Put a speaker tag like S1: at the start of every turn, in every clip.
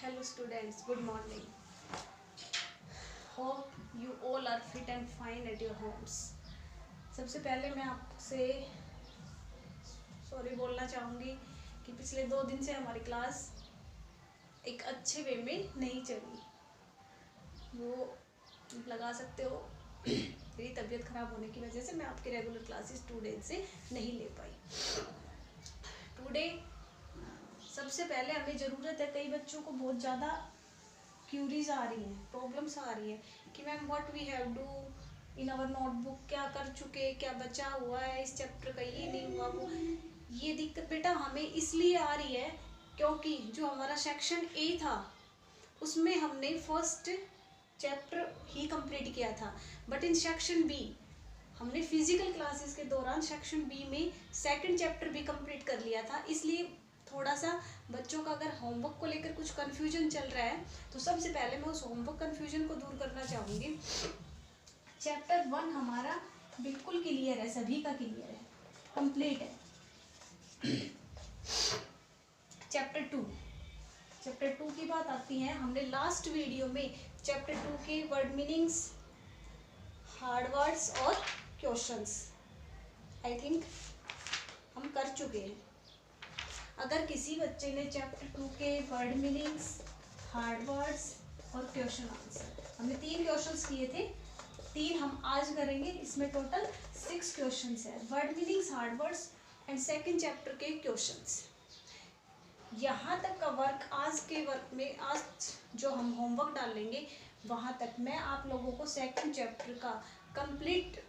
S1: Hello students, good morning. Hope you all are fit and fine at your homes. सबसे पहले मैं आपसे sorry बोलना चाहूँगी कि पिछले 2 दिन से हमारी क्लास एक अच्छे वे में नहीं चली। वो लगा सकते हो मेरी तबीयत ख़राब होने की वजह से मैं आपके रेगुलर क्लासेस 2 डेज से नहीं ले पाई। टुडे सबसे पहले हमें ज़रूरत है, कई बच्चों को बहुत ज़्यादा क्यूरीज आ रही हैं, प्रॉब्लम्स आ रही हैं कि ma'am what we have do in our notebook, क्या कर चुके, क्या बचा हुआ है इस चैप्टर का, ये नहीं हुआ वो। ये दिक्कत बेटा हमें इसलिए आ रही है क्योंकि जो हमारा सेक्शन ए था उसमें हमने फर्स्ट चैप्टर ही कंप्लीट किया था, बट इन सेक्शन बी हमने फिजिकल क्लासेस के दौरान सेक्शन बी में सेकंड चैप्टर भी कंप्लीट कर लिया था। इसलिए थोड़ा सा बच्चों का अगर होमवर्क को लेकर कुछ कन्फ्यूजन चल रहा है तो सबसे पहले मैं उस होमवर्क कन्फ्यूजन को दूर करना चाहूँगी। चैप्टर 1 हमारा बिल्कुल क्लियर है, सभी का क्लियर है, कंप्लीट है। चैप्टर 2 की बात आती है, हमने लास्ट वीडियो में चैप्टर 2 के वर्ड मीनिंग्स, हार्ड वर्ड्स और क्वेश्चंस आई थिंक हम कर चुके हैं। अगर किसी बच्चे ने चैप्टर 2 के वर्ड मीनिंग्स, हार्ड वर्ड्स और क्वेश्चन आंसर, हमने 3 क्वेश्चंस किए थे, 3 हम आज करेंगे, इसमें टोटल 6 क्वेश्चंस है। Word meanings, hard words and second chapter के क्वेश्चंस। यहाँ तक का वर्क आज के वर्क में, आज जो हम होमवर्क डालेंगे वहाँ तक मैं आप लोगों को सेकंड चैप्टर का कंप्लीट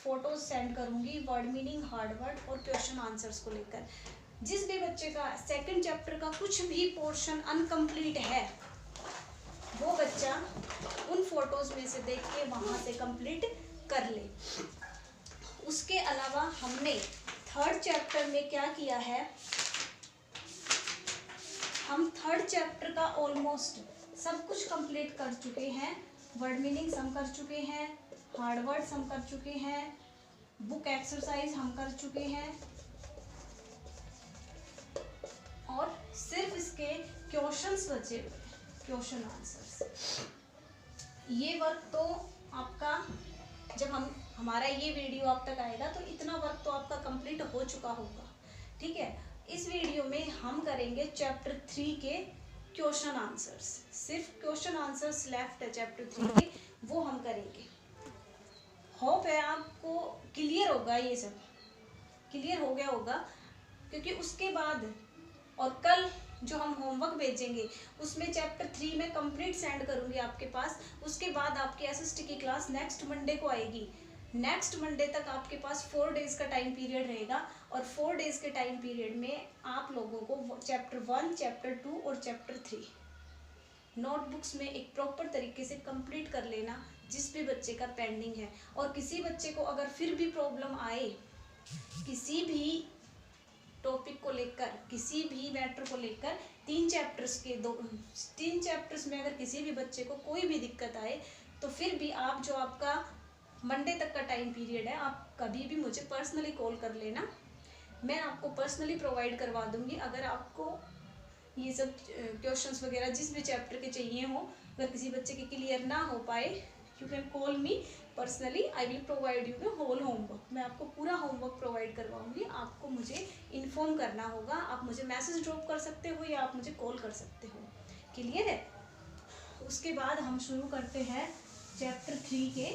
S1: फोटोज सेंड करूँगी, वर्ड मीनिंग, हार्ड वर्ड और क्वेश्चन आंसर्स को लेकर। जिस भी बच्चे का सेकंड चैप्टर का कुछ भी पोर्शन अनकम्प्लीट है वो बच्चा उन फोटोज में से देख के वहाँ से कंप्लीट कर ले। उसके अलावा हमने थर्ड चैप्टर में क्या किया है, हम थर्ड चैप्टर का ऑलमोस्ट सब कुछ कंप्लीट कर चुके हैं। वर्ड मीनिंग्स हम कर चुके हैं, हार्ड वर्ड्स हम कर चुके हैं, बुक एक्सरसाइज हम कर चुके हैं और सिर्फ इसके क्वेश्चंस बचे हुए, क्वेश्चन आंसर्स। ये वर्क तो आपका, जब हमारा ये वीडियो आप तक आएगा तो इतना वर्क तो आपका कंप्लीट हो चुका होगा, ठीक है। इस वीडियो में हम करेंगे चैप्टर 3 के क्वेश्चन आंसर्स, सिर्फ क्वेश्चन आंसर्स लेफ्ट है चैप्टर 3 के, वो हम करेंगे। होप है आपको क्लियर होगा, ये सब क्लियर हो गया होगा, क्योंकि उसके बाद और कल जो हम होमवर्क भेजेंगे उसमें चैप्टर 3 में कंप्लीट सेंड करूंगी आपके पास। उसके बाद आपकी एसएसटी की क्लास नेक्स्ट मंडे को आएगी। नेक्स्ट मंडे तक आपके पास 4 डेज का टाइम पीरियड रहेगा और 4 डेज के टाइम पीरियड में आप लोगों को चैप्टर 1, चैप्टर 2 और चैप्टर 3 नोटबुक्स में एक प्रॉपर तरीके से कंप्लीट कर लेना, जिस भी बच्चे का पेंडिंग है। और किसी बच्चे को अगर फिर भी प्रॉब्लम आए किसी भी टॉपिक को लेकर, किसी भी मैटर को लेकर, 3 चैप्टर्स में अगर किसी भी बच्चे को कोई भी दिक्कत आए तो फिर भी आप, जो आपका मंडे तक का टाइम पीरियड है, आप कभी भी मुझे पर्सनली कॉल कर लेना, मैं आपको पर्सनली प्रोवाइड करवा दूंगी। अगर आपको ये सब क्वेश्चंस वगैरह जिस भी चैप्टर के चाहिए हो, अगर किसी बच्चे के क्लियर ना हो पाए, you can call me personally, I will provide you the whole homework. मैं आपको पूरा होमवर्क प्रोवाइड करवाऊंगी, आपको मुझे इन्फॉर्म करना होगा। आप मुझे मैसेज ड्रॉप कर सकते हो या आप मुझे कॉल कर सकते हो, क्लियर है। उसके बाद हम शुरू करते हैं चैप्टर 3 के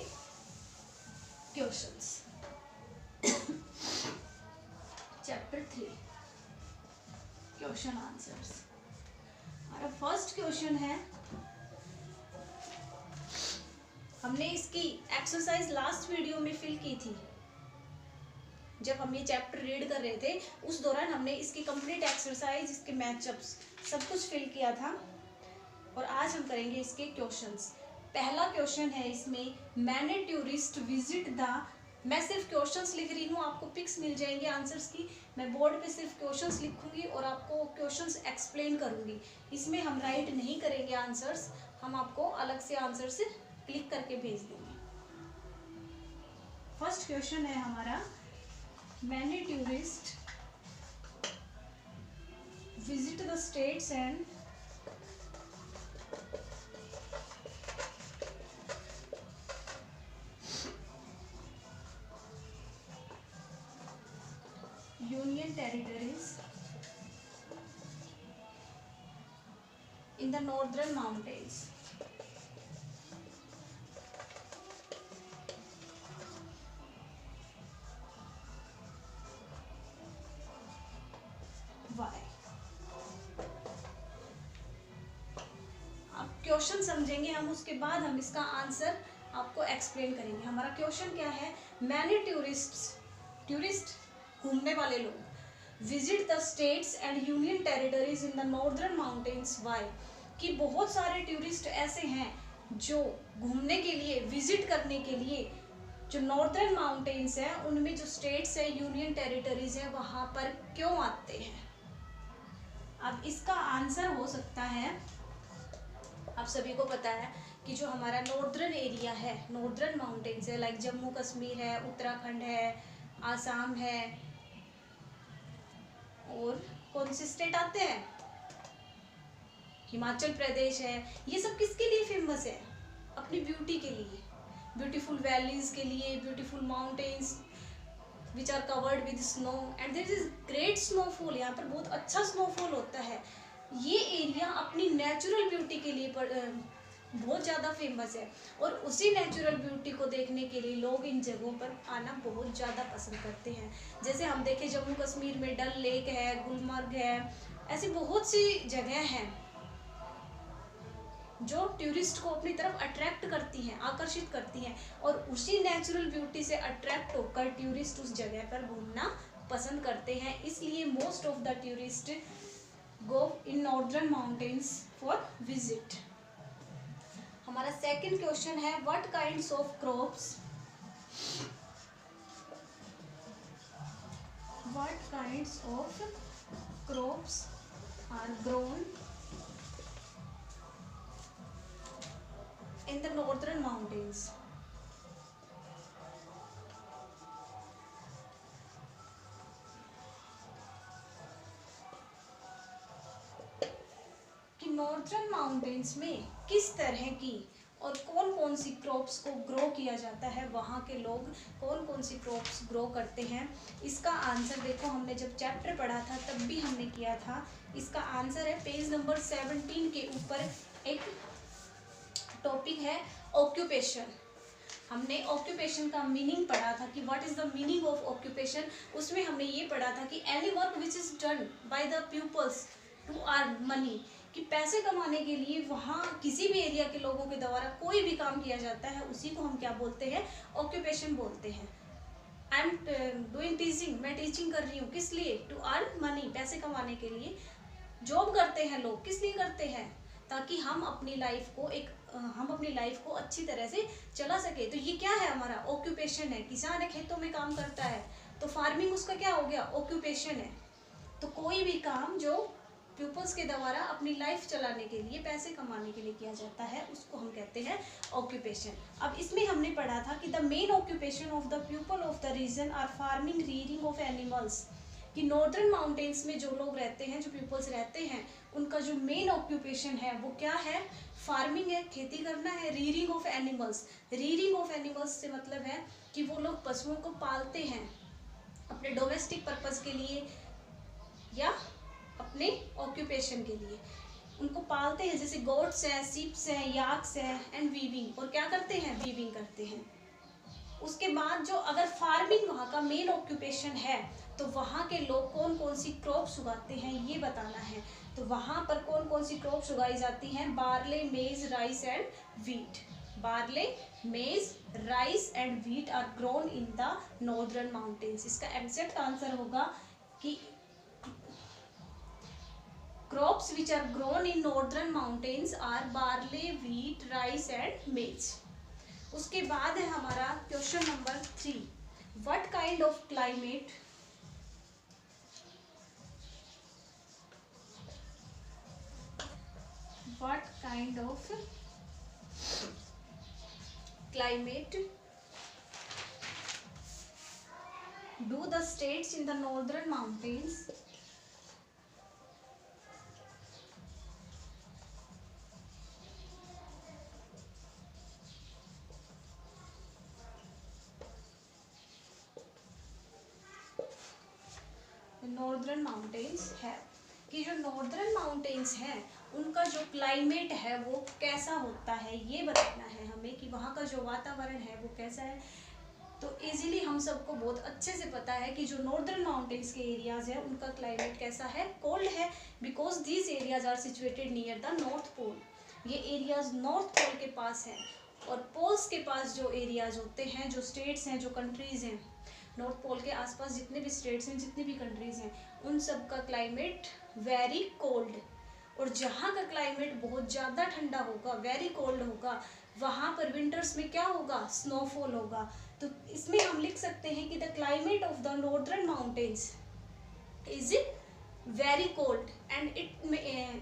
S1: क्वेश्चंस। Chapter 3 question answers. हमारा फर्स्ट क्वेश्चन है, हमने इसकी एक्सरसाइज लास्ट वीडियो में फिल की थी। जब हम ये चैप्टर रीड कर रहे थे उस दौरान हमने इसकी कंप्लीट एक्सरसाइज, इसके मैचअप्स सब कुछ फिल किया था और आज हम करेंगे इसके क्वेश्चंस। पहला क्वेश्चन है इसमें, मैनी टूरिस्ट विजिट द, मैं सिर्फ क्वेश्चंस लिख रही हूँ, आपको पिक्स मिल जाएंगे आंसर्स की। मैं बोर्ड पे सिर्फ क्वेश्चंस लिखूंगी और आपको क्वेश्चंस एक्सप्लेन करूंगी। इसमें हम राइट नहीं करेंगे आंसर्स, हम आपको अलग से आंसर्स क्लिक करके भेज देंगे। फर्स्ट क्वेश्चन है हमारा, many tourist visit the states and in the northern mountains. Why? आप क्वेश्चन समझेंगे हम, उसके बाद हम इसका आंसर आपको एक्सप्लेन करेंगे। हमारा क्वेश्चन क्या है? मैनी टूरिस्ट घूमने वाले लोग visit the states and union territories in the northern mountains. Why? कि बहुत सारे टूरिस्ट ऐसे हैं जो घूमने के लिए, विजिट करने के लिए जो नॉर्दर्न माउंटेन्स हैं उनमें जो स्टेट्स है, यूनियन टेरिटरीज है, वहाँ पर क्यों आते हैं? अब इसका आंसर हो सकता है, आप सभी को पता है कि जो हमारा नॉर्दर्न एरिया है, नॉर्दर्न माउंटेन्स है, लाइक जम्मू कश्मीर है, उत्तराखंड है, आसाम है, और कौन से स्टेट आते हैं? हिमाचल प्रदेश है। ये सब किसके लिए फेमस है? अपनी ब्यूटी के लिए, ब्यूटीफुल वैलीज के लिए, beautiful mountains which are covered with snow and there is great snowfall. यहाँ पर बहुत अच्छा स्नोफॉल होता है। ये एरिया अपनी नेचुरल ब्यूटी के लिए बहुत ज़्यादा फेमस है, और उसी नेचुरल ब्यूटी को देखने के लिए लोग इन जगहों पर आना बहुत ज़्यादा पसंद करते हैं। जैसे हम देखें जम्मू कश्मीर में डल लेक है, गुलमर्ग है, ऐसी बहुत सी जगह हैं जो टूरिस्ट को अपनी तरफ अट्रैक्ट करती हैं, आकर्षित करती हैं, और उसी नेचुरल ब्यूटी से अट्रैक्ट होकर टूरिस्ट उस जगह पर घूमना पसंद करते हैं। इसलिए most of the tourist go in northern mountains for visit. हमारा सेकंड क्वेश्चन है, what kinds of crops are grown in the northern mountains? कि नॉर्दर्न माउंटेन्स में किस तरह की और कौन कौन सी क्रॉप्स को ग्रो किया जाता है, वहाँ के लोग कौन कौन सी क्रॉप्स ग्रो करते हैं। इसका आंसर देखो, हमने जब चैप्टर पढ़ा था तब भी हमने किया था। इसका आंसर है पेज नंबर 17 के ऊपर एक टॉपिक है ऑक्यूपेशन। हमने ऑक्यूपेशन का मीनिंग पढ़ा था कि what is the meaning of occupation. उसमें हमने ये पढ़ा था कि any work which is done by the peoples to earn money, कि पैसे कमाने के लिए वहाँ किसी भी एरिया के लोगों के द्वारा कोई भी काम किया जाता है, उसी को हम क्या बोलते हैं? ऑक्यूपेशन बोलते हैं। आई एम डूइंग टीचिंग, मैं टीचिंग कर रही हूँ, किस लिए? टू अर्न मनी, पैसे कमाने के लिए जॉब करते हैं लोग। किस लिए करते हैं? ताकि हम अपनी लाइफ को अच्छी तरह से चला सके। तो ये क्या है? हमारा ऑक्यूपेशन है। किसान है, खेतों में काम करता है, तो फार्मिंग उसका क्या हो गया? ऑक्यूपेशन है। तो कोई भी काम जो पीपल्स के द्वारा अपनी लाइफ चलाने के लिए, पैसे कमाने के लिए किया जाता है, उसको हम कहते हैं ऑक्यूपेशन। अब इसमें हमने पढ़ा था कि the main occupation of the people of the region are farming, rearing of animals. कि नॉर्दर्न माउंटेन्स में जो लोग रहते हैं, जो पीपल्स रहते हैं, उनका जो मेन ऑक्यूपेशन है वो क्या है? फार्मिंग है, खेती करना है। रीयरिंग ऑफ एनिमल्स, रीयरिंग ऑफ एनिमल्स से मतलब है कि वो लोग पशुओं को पालते हैं अपने डोमेस्टिक पर्पस के लिए या अपने ऑक्यूपेशन के लिए, उनको पालते हैं। जैसे गोट्स हैं, सीप्स हैं, याक्स हैं, एंड वीविंग। और क्या करते हैं? वीविंग करते हैं। उसके बाद जो अगर फार्मिंग वहाँ का मेन ऑक्यूपेशन है, तो वहाँ के लोग कौन कौन सी क्रॉप्स उगाते हैं ये बताना है। तो वहाँ पर कौन कौन सी क्रॉप्स उगाई जाती हैं? Barley, maize, rice and wheat. Barley, maize, rice and wheat are grown in the northern mountains. इसका एग्जैक्ट आंसर होगा कि crops which are grown in northern mountains are barley, wheat, rice and maize. उसके बाद है हमारा question number 3, what kind of climate do the states in the northern mountains northern mountains है। कि जो नॉर्दर्न माउंटेन्स हैं उनका जो क्लाइमेट है वो कैसा होता है, ये बताना है हमें कि वहाँ का जो वातावरण है वो कैसा है। तो इजीली हम सबको बहुत अच्छे से पता है कि जो नॉर्दर्न माउंटेन्स के एरियाज है उनका क्लाइमेट कैसा है, कोल्ड है, because these areas are situated near the north pole. ये एरियाज नॉर्थ पोल के पास है, और पोल्स के पास जो एरियाज होते हैं, जो स्टेट्स हैं, जो कंट्रीज हैं, नॉर्थ पोल के आसपास जितने भी स्टेट्स हैं, जितनी भी कंट्रीज हैं, उन सब का क्लाइमेट वेरी कोल्ड। और जहाँ का क्लाइमेट बहुत ज़्यादा ठंडा होगा, वेरी कोल्ड होगा, वहाँ पर विंटर्स में क्या होगा, स्नोफॉल होगा। तो इसमें हम लिख सकते हैं कि the climate of the northern mountains is very cold and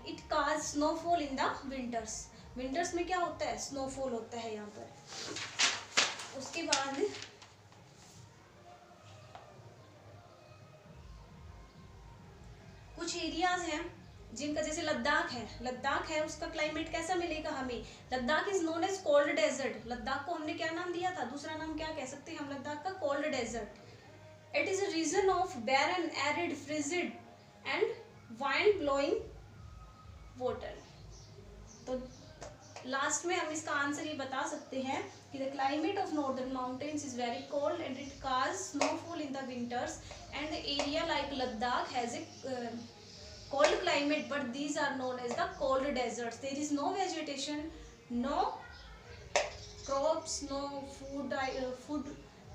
S1: it cause snowfall in the winters. Winters में क्या होता है, स्नोफॉल होता है यहाँ पर। उसके बाद कुछ एरियाज हैं जिनका, जैसे लद्दाख है, उसका क्लाइमेट कैसा मिलेगा हमें। Ladakh is known as cold desert. Ladakh को हमने क्या नाम दिया था, दूसरा नाम क्या कह सकते हैं हम लद्दाख का, cold desert. It is a region of barren, arid, frigid and wind blowing water. तो लास्ट में हम इसका आंसर ये बता सकते हैं कि the climate of northern mountains is very cold and it cause snowfall in the winters, and the area like Ladakh has a cold climate, but these are known as the cold deserts. There is no vegetation, no crops, no food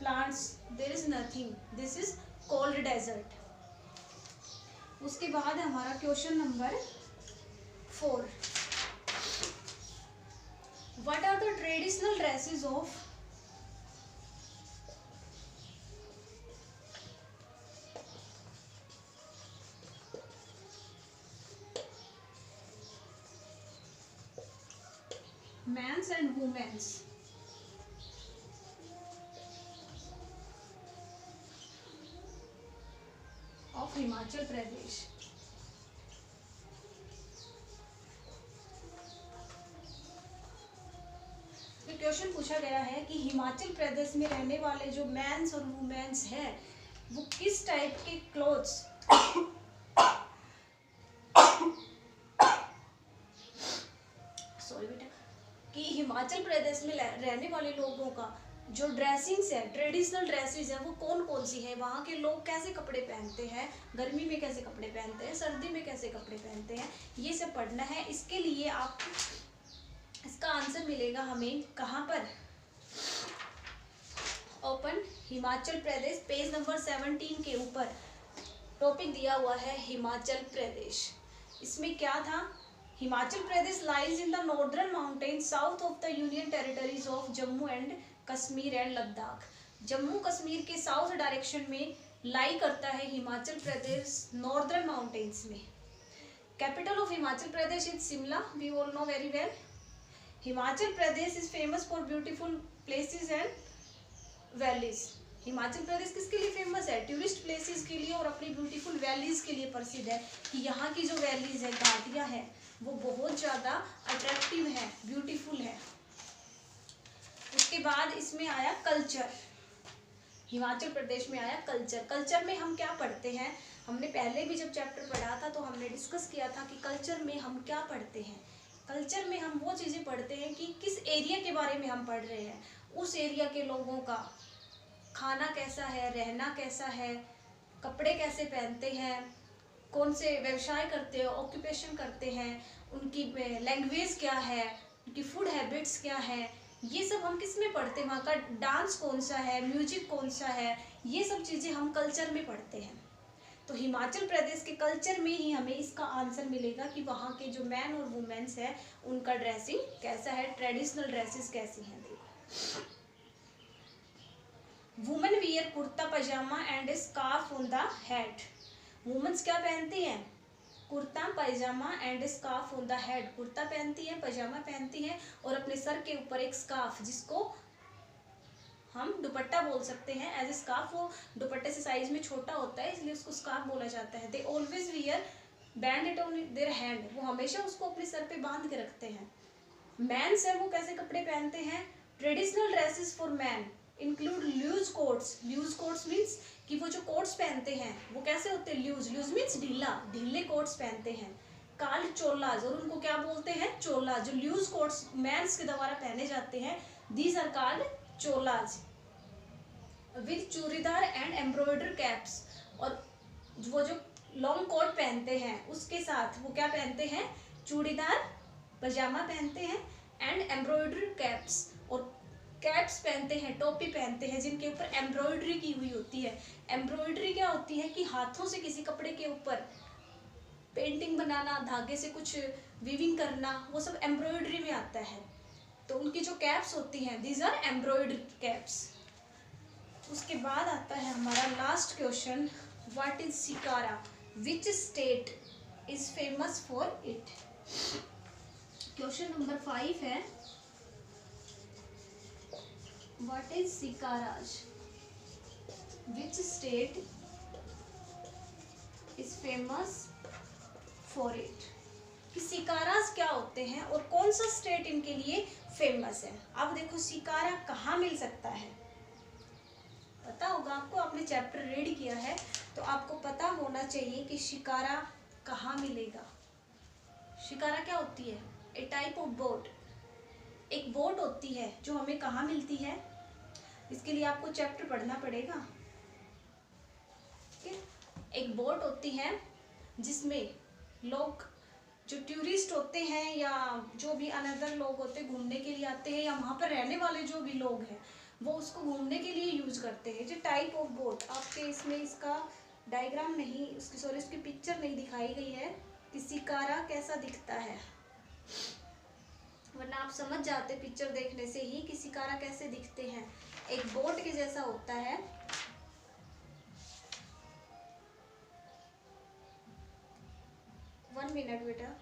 S1: plants, there is nothing. This is cold desert. उसके बाद हमारा question number 4, what are the traditional dresses of men's and women's of Himachal Pradesh. Question पूछा गया है कि हिमाचल प्रदेश में रहने वाले जो मेंस और वुमेन्स हैं वो किस टाइप के क्लोथ्स कि हिमाचल प्रदेश में रहने वाले लोगों का जो ड्रेसिंग्स है, ट्रेडिशनल ड्रेसेस है, वो कौन कौन सी है, वहाँ के लोग कैसे कपड़े पहनते हैं, गर्मी में कैसे कपड़े पहनते हैं, सर्दी में कैसे कपड़े पहनते हैं, ये सब पढ़ना है। इसके लिए आप इसका आंसर मिलेगा हमें कहाँ पर, open Himachal Pradesh, page number 17 के ऊपर टॉपिक दिया हुआ है हिमाचल प्रदेश। इसमें क्या था, Himachal Pradesh lies in the northern mountain south of the union territories of Jammu and Kashmir and Ladakh. Jammu Kashmir के साउथ डायरेक्शन में लाई करता है हिमाचल प्रदेश नॉर्दर्न माउंटेन्स में। Capital of Himachal Pradesh is Shimla, we all know very well. Himachal Pradesh is famous for beautiful places and valleys. Himachal Pradesh किसके लिए famous है, tourist places के लिए और अपनी ब्यूटीफुल वैलीज के लिए प्रसिद्ध है कि यहाँ की जो वैलीज है, घाटियाँ हैं, वो बहुत ज़्यादा अट्रैक्टिव है, ब्यूटीफुल है। उसके बाद इसमें आया कल्चर, हिमाचल प्रदेश में आया कल्चर। कल्चर में हम क्या पढ़ते हैं, हमने पहले भी जब चैप्टर पढ़ा था तो हमने डिस्कस किया था कि कल्चर में हम क्या पढ़ते हैं। कल्चर में हम वो चीज़ें पढ़ते हैं कि किस एरिया के बारे में हम पढ़ रहे हैं, उस एरिया के लोगों का खाना कैसा है, रहना कैसा है, कपड़े कैसे पहनते हैं, कौन से व्यवसाय करते हैं, ऑक्यूपेशन करते हैं, उनकी लैंग्वेज क्या है, उनकी फूड हैबिट्स क्या है, ये सब हम किस में पढ़ते हैं, वहाँ का डांस कौन सा है, म्यूजिक कौन सा है, ये सब चीज़ें हम कल्चर में पढ़ते हैं। तो हिमाचल प्रदेश के कल्चर में ही हमें इसका आंसर मिलेगा कि वहाँ के जो मैन और वुमेन्स है उनका ड्रेसिंग कैसा है, ट्रेडिशनल ड्रेसेस कैसी हैं। देखो, women wear kurta pyjama and scarf on the head. Womens क्या पहनती हैं, kurta pyjama and scarf on the head. Kurta पहनती है, पजामा पहनती है और अपने सर के ऊपर एक स्कार्फ, जिसको हम दुपट्टा बोल सकते हैं। एज ए स्कार्फ, वो दुपट्टे से साइज में छोटा होता है इसलिए उसको स्कार्फ बोला जाता है। They always wear band it on their hand, वो हमेशा उसको अपने सर पे बांध के रखते हैं। मैंस है वो कैसे कपड़े पहनते हैं, traditional dresses for man include loose coats. Loose coats means कि वो जो कोट्स पहनते हैं वो कैसे होते हैं, लूज। लूज मीन्स ढीला, ढीले कोट्स पहनते हैं। कॉल्ड चोलाज, और उनको क्या बोलते हैं, चोला। जो लूज कोट्स मेंस के द्वारा पहने जाते हैं, these are called cholas with churidar and embroider caps. और वो जो लॉन्ग कोट पहनते हैं उसके साथ वो क्या पहनते हैं, चूड़ीदार पजामा पहनते हैं एंड एम्ब्रॉयडर कैप्स, और कैप्स पहनते हैं, टोपी पहनते हैं जिनके ऊपर एम्ब्रॉयडरी की हुई होती है। एम्ब्रॉयडरी क्या होती है कि हाथों से किसी कपड़े के ऊपर पेंटिंग बनाना, धागे से कुछ वीविंग करना, वो सब एम्ब्रॉयडरी में आता है। तो उनकी जो कैप्स होती हैं, दीज आर एम्ब्रॉयडर्ड कैप्स। उसके बाद आता है हमारा last question, what is shikara, which state is famous for it. Question number 5 है, what is shikaras, which state is famous for it. कि शिकाराज क्या होते हैं और कौन सा स्टेट इनके लिए फेमस है। अब देखो शिकारा कहाँ मिल सकता है, पता होगा आपको, आपने चैप्टर रीड किया है तो आपको पता होना चाहिए कि शिकारा कहाँ मिलेगा। शिकारा क्या होती है, ए टाइप ऑफ बोट, एक बोट होती है जो हमें कहाँ मिलती है। इसके लिए आपको चैप्टर पढ़ना पड़ेगा। ठीक है, एक बोट होती है जिसमें लोग जो टूरिस्ट होते हैं या जो भी अनदर लोग होते हैं घूमने के लिए आते हैं, या वहाँ पर रहने वाले जो भी लोग हैं वो उसको घूमने के लिए यूज करते हैं। जो टाइप ऑफ बोट, आपके इसमें इसका डायग्राम नहीं, उसकी सॉरी उसकी पिक्चर नहीं दिखाई गई है कि शिकारा कैसा दिखता है, वरना आप समझ जाते पिक्चर देखने से ही कि शिकारा कैसे दिखते हैं। एक बोट के जैसा होता है। 1 मिनट बेटा।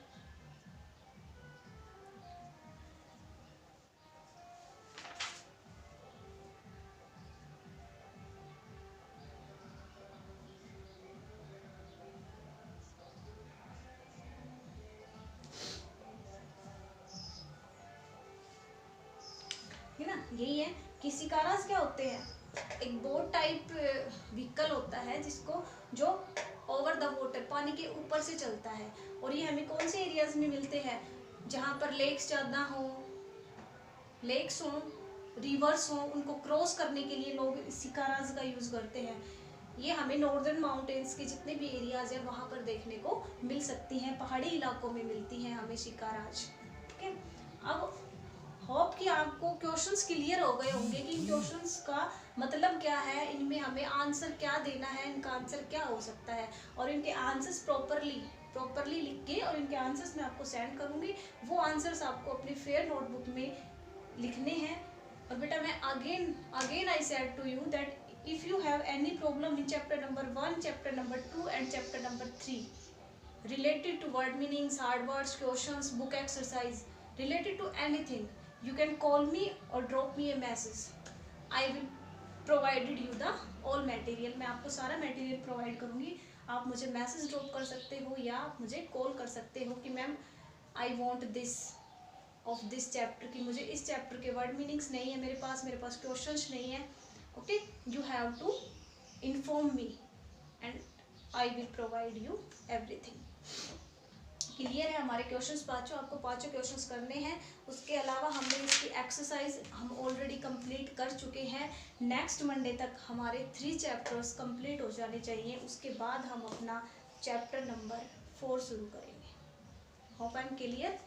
S1: है ना, यही है कि शिकारास क्या होते हैं, एक बोट टाइप व्हीकल होता है जिसको जो ओवर द वाटर, पानी के ऊपर से चलता है। और ये हमें कौन से एरियाज में मिलते हैं, जहाँ पर लेक्स ज़्यादा हो, लेक्स हो, रिवर्स हो, उनको क्रॉस करने के लिए लोग शिकाराज का यूज़ करते हैं। ये हमें नॉर्दर्न माउंटेन्स के जितने भी एरियाज हैं वहाँ पर देखने को मिल सकती हैं, पहाड़ी इलाकों में मिलती हैं हमें शिकाराज। ठीक है, अब होप कि आपको क्वेश्चंस क्लियर हो गए होंगे कि इन क्वेश्चंस का मतलब क्या है, इनमें हमें आंसर क्या देना है, इनका आंसर क्या हो सकता है, और इनके आंसर्स प्रॉपरली लिख के और इनके आंसर्स मैं आपको सेंड करूँगी। वो आंसर्स आपको अपनी फेयर नोटबुक में लिखने हैं। और बेटा मैं again I said to you that if you have any problem in chapter number 1, chapter number 2 and chapter number 3 related to word meanings, hard words, questions, book exercise, related to anything, you can call me or drop me a message. I will provided you the all material. मैं आपको सारा material provide करूँगी। आप मुझे message drop कर सकते हो या आप मुझे कॉल कर सकते हो कि ma'am I want this of this chapter, कि मुझे इस चैप्टर के वर्ड मीनिंग्स नहीं है मेरे पास क्वेश्चंस नहीं है। Okay, you have to inform me and I will provide you everything. Clear है हमारे क्वेश्चंस पाँचों, आपको पाँचों क्वेश्चंस करने हैं। उसके अलावा हमने इसकी एक्सरसाइज हम ऑलरेडी कंप्लीट कर चुके हैं। नेक्स्ट मंडे तक हमारे 3 चैप्टर्स कंप्लीट हो जाने चाहिए, उसके बाद हम अपना चैप्टर नंबर 4 शुरू करेंगे। Hope I am clear.